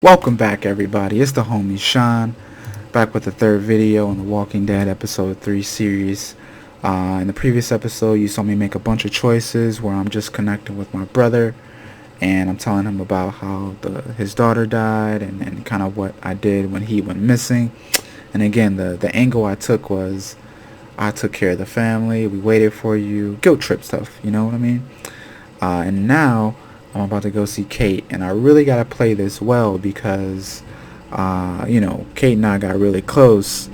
Welcome back, everybody. It's the homie Sean, back with the third video in the Walking Dead episode 3 series. In the previous episode, you saw me make a bunch of choices where I'm just connecting with my brother, and I'm telling him about how his daughter died and kind of what I did when he went missing. And again, the angle I took was I took care of the family, we waited for you, guilt trip stuff, you know what I mean? And now I'm about to go see Kate, and I really gotta play this well because, Kate and I got really close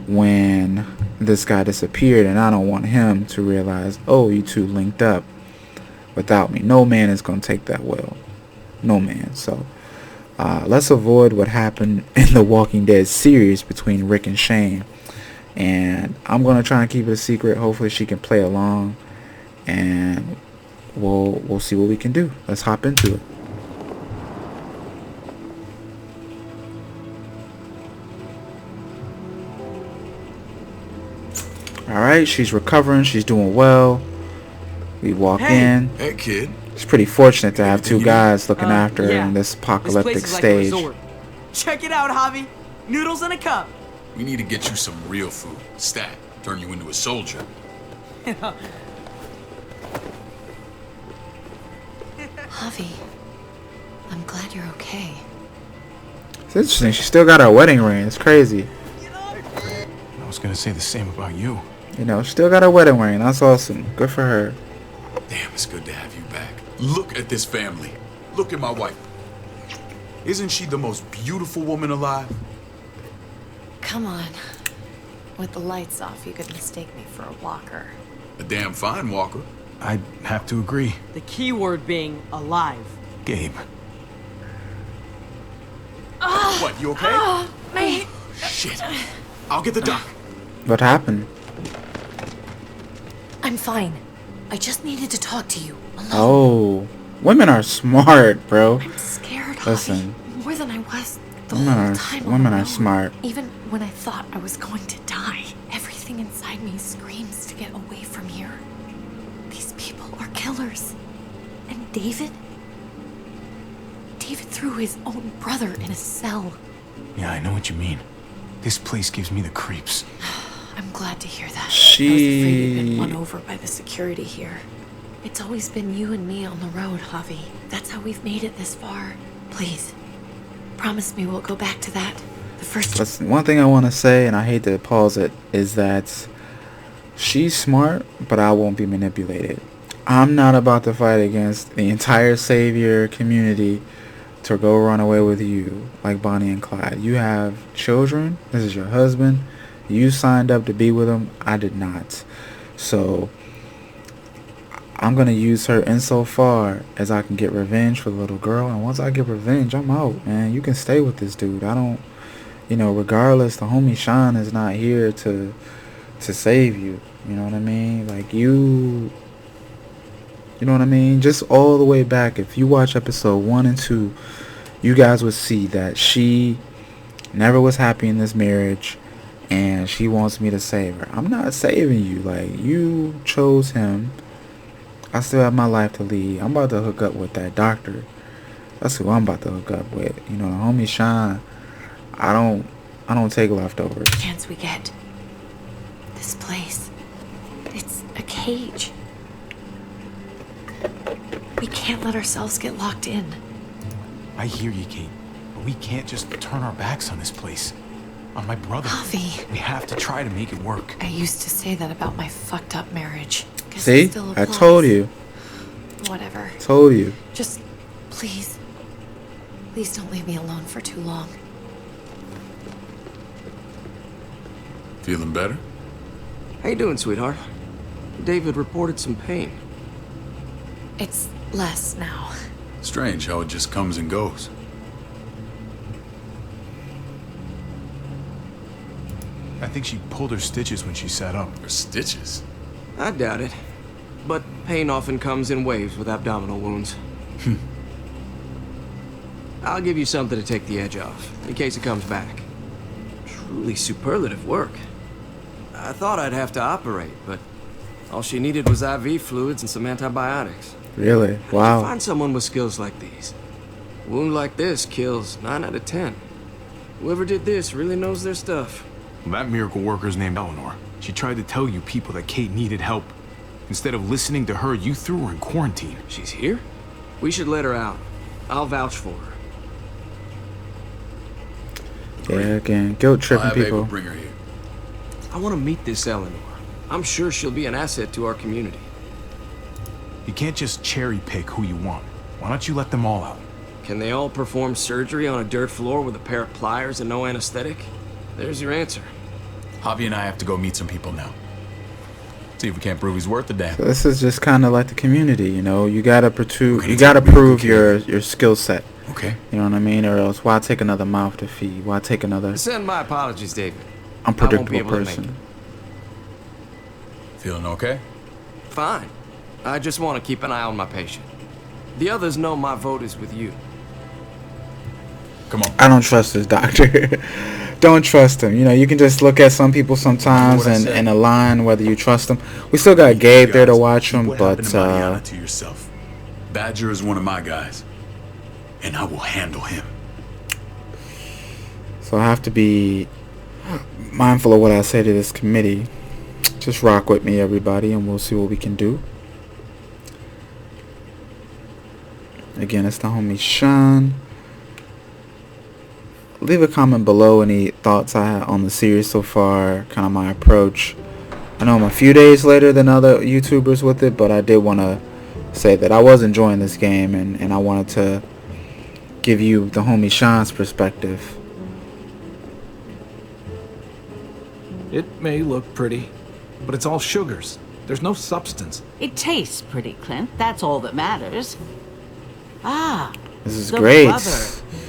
when this guy disappeared, and I don't want him to realize, oh, you two linked up without me. No man is gonna take that well. No man. So let's avoid what happened in the Walking Dead series between Rick and Shane. And I'm gonna try and keep it a secret. Hopefully she can play along, and we'll see what we can do. Let's hop into it. Alright, she's recovering, she's doing well. We walk in. Hey kid. It's pretty fortunate to have two guys looking after her in this This apocalyptic place is like a stage. resort. Check it out, Javi. Noodles in a cup. We need to get you some real food. Stat. Turn you into a soldier. Javi, I'm glad you're okay. It's interesting, she still got her wedding ring. It's crazy. I was gonna say the same about you. You know, still got her wedding ring. That's awesome. Good for her. Damn, it's good to have you back. Look at this family. Look at my wife. Isn't she the most beautiful woman alive? Come on. With the lights off, you could mistake me for a walker. A damn fine walker. I'd have to agree. The key word being alive. Gabe. What, you okay? My... Shit. I'll get the doc. What happened? I'm fine. I just needed to talk to you. Alone. Oh, women are smart, bro. I'm scared, Javi. Listen. More than I was the Women whole are- time women are alone. smart. Even when I thought I was going to die, everything inside me screams to get away from here. These people are killers. And David? David threw his own brother in a cell. Yeah, I know what you mean. This place gives me the creeps. I'm glad to hear that. I was She- afraid we'd been won over by the security here. It's always been you and me on the road, Javi. That's how we've made it this far. Please, promise me we'll go back to that. The first... Listen, one thing I want to say, and I hate to pause it, is that she's smart, but I won't be manipulated. I'm not about to fight against the entire Savior community to go run away with you like Bonnie and Clyde. You have children. This is your husband. You signed up to be with him. I did not. So I'm going to use her insofar as I can get revenge for the little girl. And once I get revenge, I'm out, man. You can stay with this dude. I don't, regardless, the homie Sean is not here to save you. You know what I mean? Like, you know what I mean? Just all the way back, if you watch episode 1 and 2, you guys would see that she never was happy in this marriage, and she wants me to save her. I'm not saving you. Like, you chose him. I still have my life to lead. I'm about to hook up with that doctor. That's who I'm about to hook up with. You know, the homie Sean, I don't take leftovers. chance we get. This place, it's a cage. We can't let ourselves get locked in. I hear you, Kate, but we can't just turn our backs on this place. On my brother. Javi. We have to try to make it work. I used to say that about my fucked up marriage. Guess See? it still I applies. told you. Whatever. Told you. Just, please. Please don't leave me alone for too long. Feeling better? How you doing, sweetheart? David reported some pain. It's less now. Strange how it just comes and goes. I think she pulled her stitches when she sat up. Or stitches. I doubt it. But pain often comes in waves with abdominal wounds. I'll give you something to take the edge off, in case it comes back. Truly superlative work. I thought I'd have to operate, but all she needed was IV fluids and some antibiotics. Really? Wow. Find someone with skills like these. wound like this kills 9 out of 10. Whoever did this really knows their stuff. Well, that miracle worker's named Eleanor. She tried to tell you people that Kate needed help. Instead of listening to her, you threw her in quarantine. She's here? We should let her out. I'll vouch for her. Yeah, again, guilt I'll tripping have Ava people. bring her here. I want to meet this Eleanor. I'm sure she'll be an asset to our community. You can't just cherry pick who you want. Why don't you let them all out? Can they all perform surgery on a dirt floor with a pair of pliers and no anesthetic? There's your answer. Javi and I have to go meet some people now. See if we can't prove he's worth the damn. So this is just kind of like the community, you know. You gotta prove, gonna you gotta take real prove good care your skill set. Okay. You know what I mean? Or else, why take another mouth to feed? Why take another Send my apologies, David. unpredictable able to make person? Feeling okay? Fine. I just want to keep an eye on my patient. The others know my vote is with you. Come on. I don't trust this doctor. Don't trust him. You know, you can just look at some people sometimes What I and, said. and align whether you trust them. We still got Gabe there to Guys, watch him, what but happened to Mariana to yourself? Badger is one of my guys, and I will handle him. so I have to be mindful of what I say to this committee. Just rock with me, everybody, and we'll see what we can do. Again, it's the homie Sean. Leave a comment below any thoughts I had on the series so far, kind of my approach. I know I'm a few days later than other YouTubers with it, but I did want to say that I was enjoying this game, and I wanted to give you the homie Sean's perspective. It may look pretty, but it's all sugars. There's no substance. It tastes pretty, Clint. That's all that matters. Ah, This is the great. brother.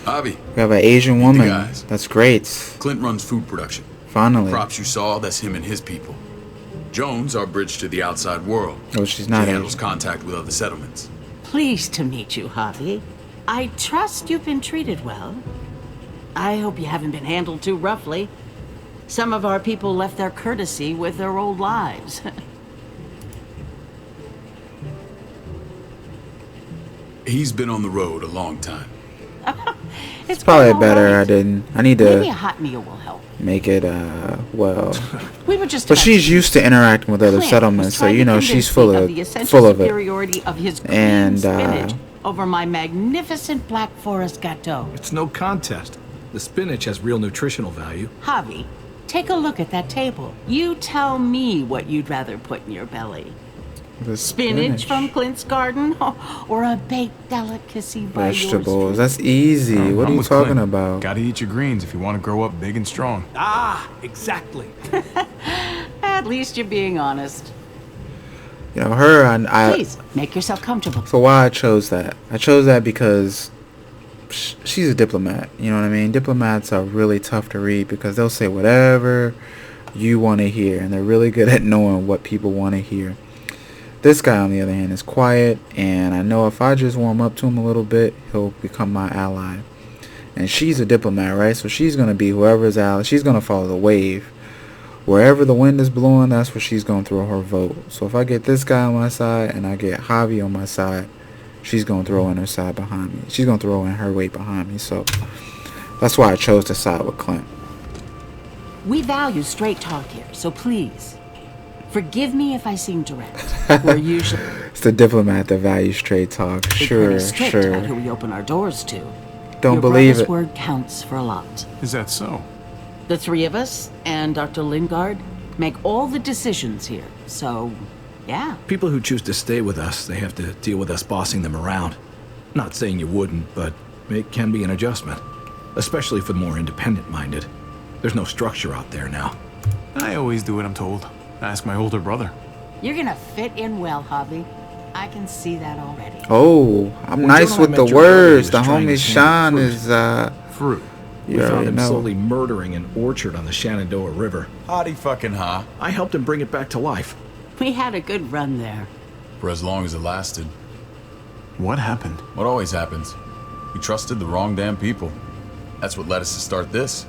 Javi, We have an Asian woman. guys. That's great. Clint runs food production. Finally. Props you saw, that's him and his people. Jones, our bridge to the outside world. Oh, she's not She handles Asian. contact with other settlements. Pleased to meet you, Javi. I trust you've been treated well. I hope you haven't been handled too roughly. Some of our people left their courtesy with their old lives. He's been on the road a long time. It's Probably been all better right. I didn't. I need Maybe a to hot meal will help. make it, well. We were just. But about she's to- used to interacting with other Clint settlements, was so trying you to know convince she's me full the of essential it. superiority of his cream And, spinach over my magnificent Black Forest gâteau. It's no contest. The spinach has real nutritional value. Javi, take a look at that table. You tell me what you'd rather put in your belly. The Spinach from Clint's garden, or a baked delicacy by yours vegetables. That's easy. What are I'm you with talking Clint. about? Gotta eat your greens if you want to grow up big and strong. Ah, exactly. At least you're being honest. You know, her, I Please, make yourself comfortable. so why I chose that? I chose that because she's a diplomat. You know what I mean? Diplomats are really tough to read because they'll say whatever you want to hear, and they're really good at knowing what people want to hear. This guy, on the other hand, is quiet, and I know if I just warm up to him a little bit, he'll become my ally. And she's a diplomat, right? So she's going to be whoever's ally. She's going to follow the wave. Wherever the wind is blowing, that's where she's going to throw her vote. So if I get this guy on my side and I get Javi on my side, she's going to throw in her side behind me. She's going to throw in her weight behind me. So that's why I chose to side with Clint. We value straight talk here, so please, forgive me if I seem direct. We're usually It's the diplomat that values straight talk. Sure, pretty strict about who sure. we open our doors to. Don't Your believe brother's it. word counts for a lot. Is that so? The three of us and Dr. Lingard make all the decisions here. So, yeah. People who choose to stay with us, they have to deal with us bossing them around. Not saying you wouldn't, but it can be an adjustment. Especially for the more independent-minded. There's no structure out there now. I always do what I'm told. Ask my older brother. You're gonna fit in well, Javi. I can see that already. Oh, I'm When nice Joe and I with met the your brother, he words. was The trying homie his hand Sean at is, Fruit. you We found already him know. slowly murdering an orchard on the Shenandoah River. Hotty fucking ha. I helped him bring it back to life. We had a good run there. For as long as it lasted. What happened? What always happens? We trusted the wrong damn people. That's what led us to start this.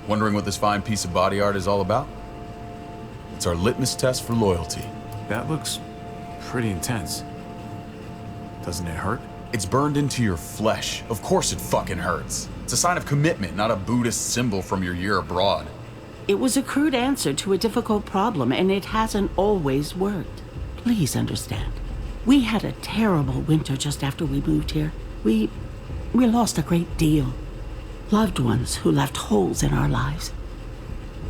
Wondering what this fine piece of body art is all about? It's our litmus test for loyalty. That looks pretty intense. Doesn't it hurt? It's burned into your flesh. Of course it fucking hurts. It's a sign of commitment, not a Buddhist symbol from your year abroad. It was a crude answer to a difficult problem, and it hasn't always worked. Please understand. We had a terrible winter just after we moved here. We lost a great deal. Loved ones who left holes in our lives.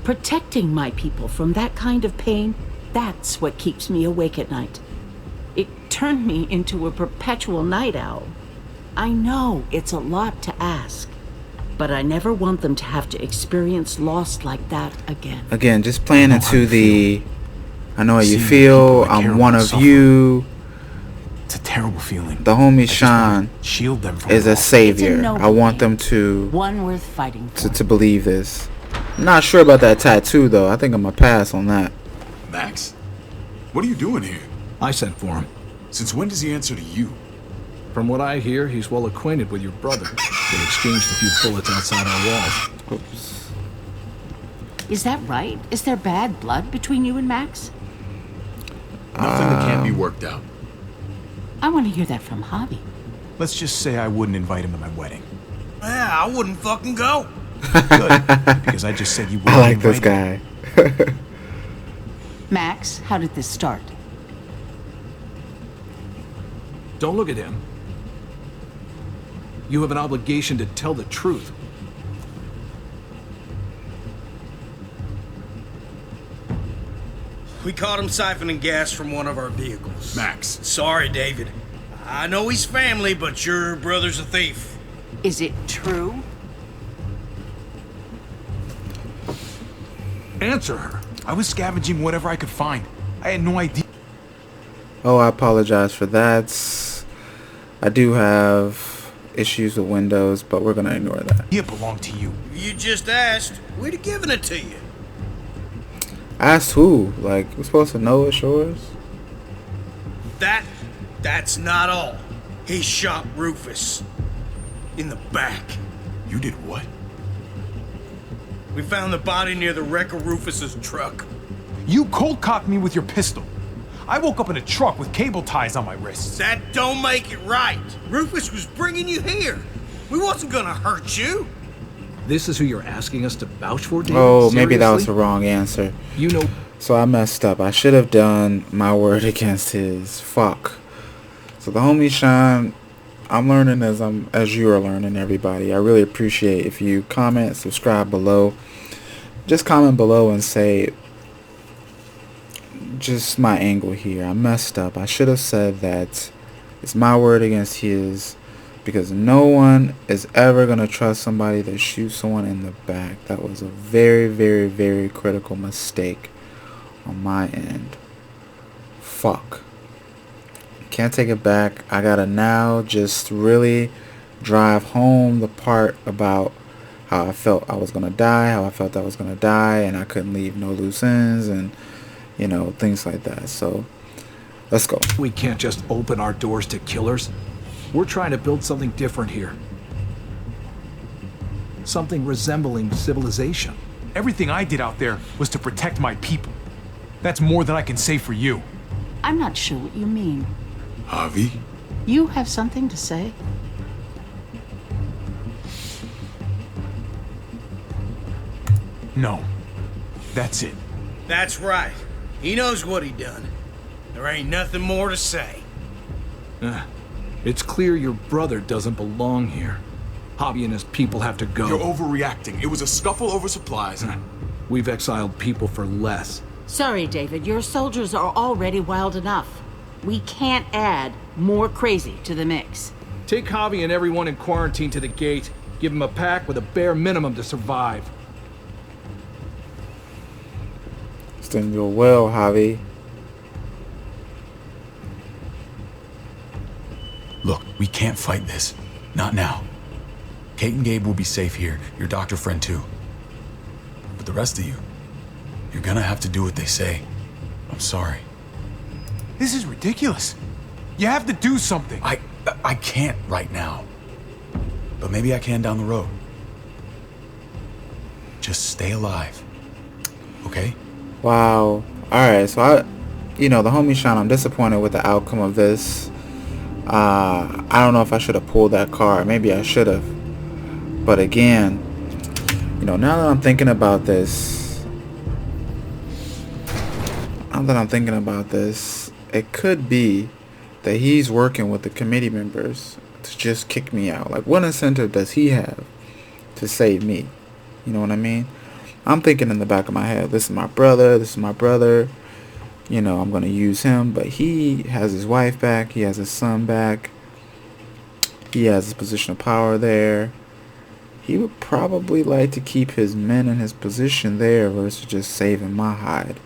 Protecting my people from that kind of pain, that's what keeps me awake at night. It turned me into a perpetual night owl. I know it's a lot to ask, but I never want them to have to experience loss like that again. Again, just playing into the, I know how you Seeing feel, people I care I'm one about of suffer. you. It's a terrible feeling. The homie I just wanna Sean shield them from is it a all. savior. It's a noble I want thing. them to One worth fighting for. to believe this. I'm not sure about that tattoo though. I think I'm gonna pass on that. Max? What are you doing here? I sent for him. Since when does he answer to you? From what I hear, he's well acquainted with your brother. They exchanged a few bullets outside our walls. Oops. Is that right? Is there bad blood between you and Max? Nothing that can't be worked out. I want to hear that from Javi. Let's just say I wouldn't invite him to my wedding. Yeah, I wouldn't fucking go. Good, because I just said you wouldn't I like this invite him. guy. Max, how did this start? Don't look at him. You have an obligation to tell the truth. We caught him siphoning gas from one of our vehicles. Max. Sorry, David. I know he's family, but your brother's a thief. Is it true? Answer her. I was scavenging whatever I could find. I had no idea. Oh, I apologize for that. I do have issues with Windows, but we're gonna ignore that. It belonged to you. You just asked. We'd have given it to you. Asked who? Like, we're supposed to know it's yours? That's not all. He shot Rufus. In the back. You did what? We found the body near the wreck of Rufus's truck. You cold-cocked me with your pistol. I woke up in a truck with cable ties on my wrists. That don't make it right. Rufus was bringing you here. We wasn't gonna hurt you. This is who you're asking us to vouch for, David? Oh, maybe that was the Seriously? wrong answer. You know... So I messed up. I should have done my word against his. Fuck. So the homie Sean, I'm learning as you are learning, everybody. I really appreciate if you comment, subscribe below. Just comment below and say just my angle here. I messed up. I should have said that it's my word against his, because no one is ever going to trust somebody that shoots someone in the back. That was a very, very, very critical mistake on my end. Fuck. Can't take it back. I gotta now just really drive home the part about how I felt I was gonna die, how I felt I was gonna die, and I couldn't leave no loose ends, and you know, things like that. So let's go. We can't just open our doors to killers. We're trying to build something different here. Something resembling civilization. Everything I did out there was to protect my people. That's more than I can say for you. I'm not sure what you mean. Javi? You have something to say? No. That's it. That's right. He knows what he done. There ain't nothing more to say. It's clear your brother doesn't belong here. Javi and his people have to go. You're overreacting. It was a scuffle over supplies. We've exiled people for less. Sorry, David. Your soldiers are already wild enough. We can't add more crazy to the mix. Take Javi and everyone in quarantine to the gate. Give them a pack with a bare minimum to survive. It's doing your well, Javi. Look, we can't fight this. Not now. Kate and Gabe will be safe here. Your doctor friend too. But the rest of you, you're gonna have to do what they say. I'm sorry. This is ridiculous. You have to do something. I can't right now. But maybe I can down the road. Just stay alive. Okay? Wow. Alright, so the homie Sean, I'm disappointed with the outcome of this. I don't know if I should have pulled that card. Maybe I should have. But again, you know, now that I'm thinking about this, it could be that he's working with the committee members to just kick me out. Like, what incentive does he have to save me? You know what I mean? I'm thinking in the back of my head, this is my brother. You know, I'm going to use him. But he has his wife back. He has his son back. He has his position of power there. He would probably like to keep his men in his position there versus just saving my hide.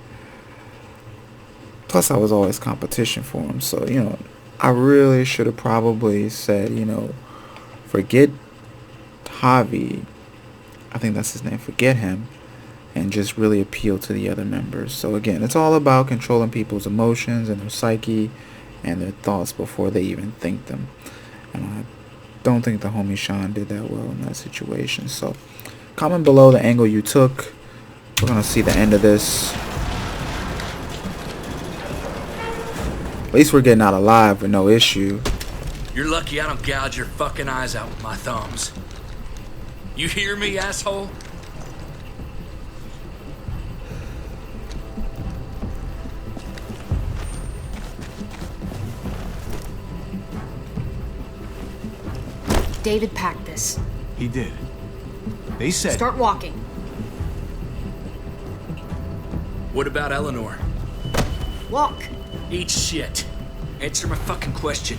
Plus, I was always competition for him. So, you know, I really should have probably said, you know, forget Javi. I think that's his name. Forget him. And just really appeal to the other members. So, again, it's all about controlling people's emotions and their psyche and their thoughts before they even think them. And I don't think the homie Sean did that well in that situation. So, comment below the angle you took. We're going to see the end of this. At least we're getting out alive with no issue. You're lucky I don't gouge your fucking eyes out with my thumbs. You hear me, asshole? David packed this. He did. They said... Start walking. What about Eleanor? Walk. Eat shit. Answer my fucking question.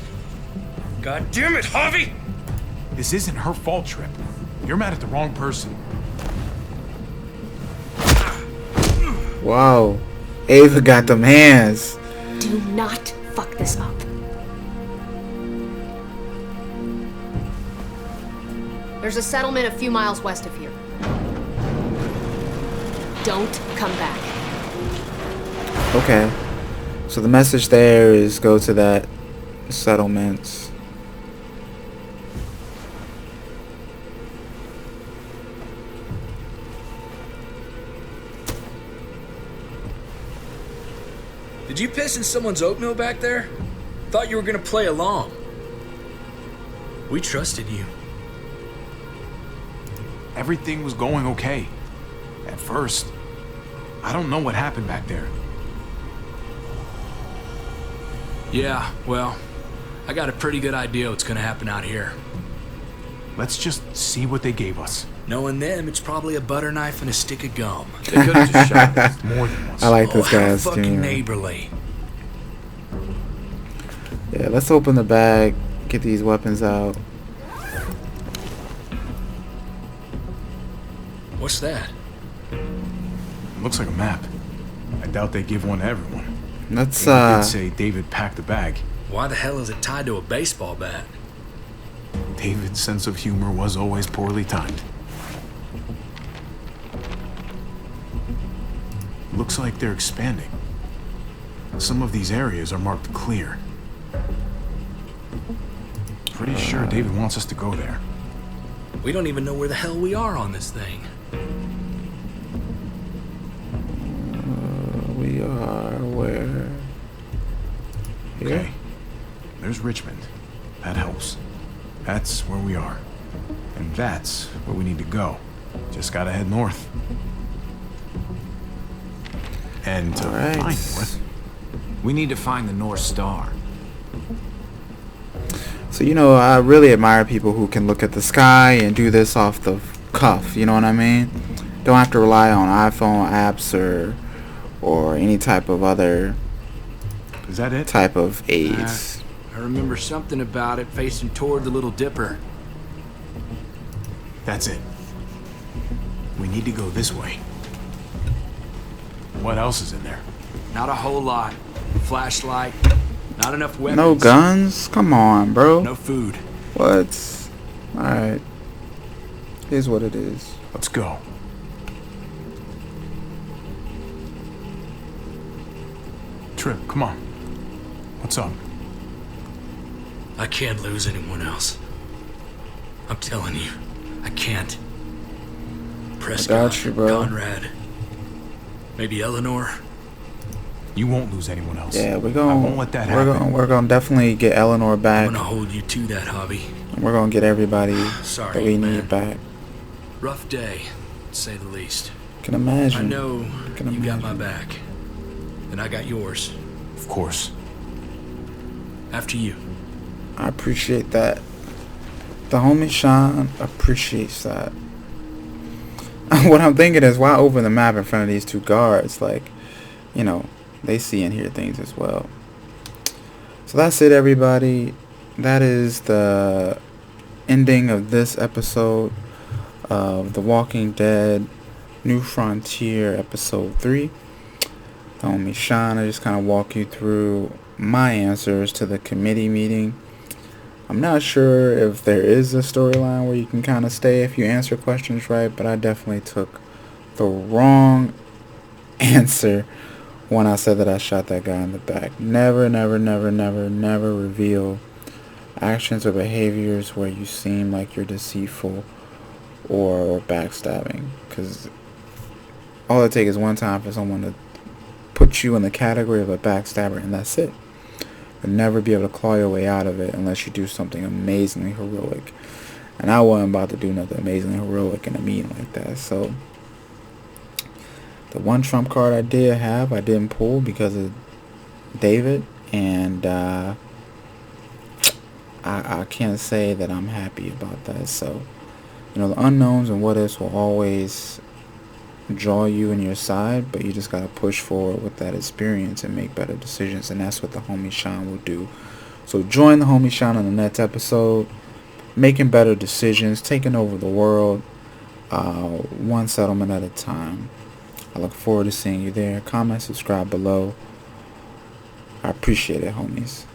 God damn it, Javi! This isn't her fault, Trip. You're mad at the wrong person. Wow. Ava got them hands. Do not fuck this up. There's a settlement a few miles west of here. Don't come back. Okay. So the message there is go to that settlement. Did you piss in someone's oatmeal back there? Thought you were gonna play along. We trusted you. Everything was going okay. At first. I don't know what happened back there. Yeah, well, I got a pretty good idea what's gonna happen out here. Let's just see what they gave us. Knowing them, it's probably a butter knife and a stick of gum. They could have just shot us more than once. I like this how guy's fucking humor. neighborly. Yeah, let's open the bag, get these weapons out. What's that? Looks like a map. I doubt they give one to everyone. Let's They did say David packed the bag. Why the hell is it tied to a baseball bat? David's sense of humor was always poorly timed. Looks like they're expanding. Some of these areas are marked clear. Pretty sure David wants us to go there. We don't even know where the hell we are on this thing. we are where? Here? Okay. There's Richmond. That helps. That's where we are. And that's where we need to go. Just gotta head north. And to Alright. find north, we need to find the North Star. So, you know, I really admire people who can look at the sky and do this off the cuff, you know what I mean? Don't have to rely on iPhone apps or any type of other Is that it? type of aids. I remember something about it facing toward the Little Dipper. That's it. We need to go this way. What else is in there? Not a whole lot. Flashlight, not enough weapons. No guns? Come on, bro. No food. What? Alright. Here's what it is. Let's go. Trip, come on. What's up? I can't lose anyone else. I'm telling you, I can't. Prescott, you, bro. Conrad, maybe Eleanor. You won't lose anyone else. Yeah, we're I gonna. won't let that happen. We're gonna definitely get Eleanor back. I'm gonna hold you to that, Javi. And we're gonna get everybody Sorry, that we man. need back. Rough day, to say the least. Can imagine. I know Can you got my imagine. back, and I got yours. Of course. After you. I appreciate that. The homie Sean appreciates that. What I'm thinking is, why open the map in front of these two guards? Like, you know, they see and hear things as well. So that's it, everybody. That is the ending of this episode of The Walking Dead New Frontier episode 3. The homie Sean, I just kind of walk you through my answers to the committee meeting. I'm not sure if there is a storyline where you can kind of stay if you answer questions right, but I definitely took the wrong answer when I said that I shot that guy in the back. Never, never, never, never, never reveal actions or behaviors where you seem like you're deceitful or backstabbing, because all it takes is one time for someone to put you in the category of a backstabber, and that's it. You'll never be able to claw your way out of it unless you do something amazingly heroic. And I wasn't about to do nothing amazingly heroic in a meeting like that. So the one trump card I did have, I didn't pull because of David. And I can't say that I'm happy about that. So, you know, the unknowns and what ifs will always draw you in your side, but you just gotta push forward with that experience and make better decisions, and that's what the homie Sean will do. So join the homie Sean on the next episode, making better decisions, taking over the world, one settlement at a time. I look forward to seeing you there. Comment, subscribe below. I appreciate it, homies.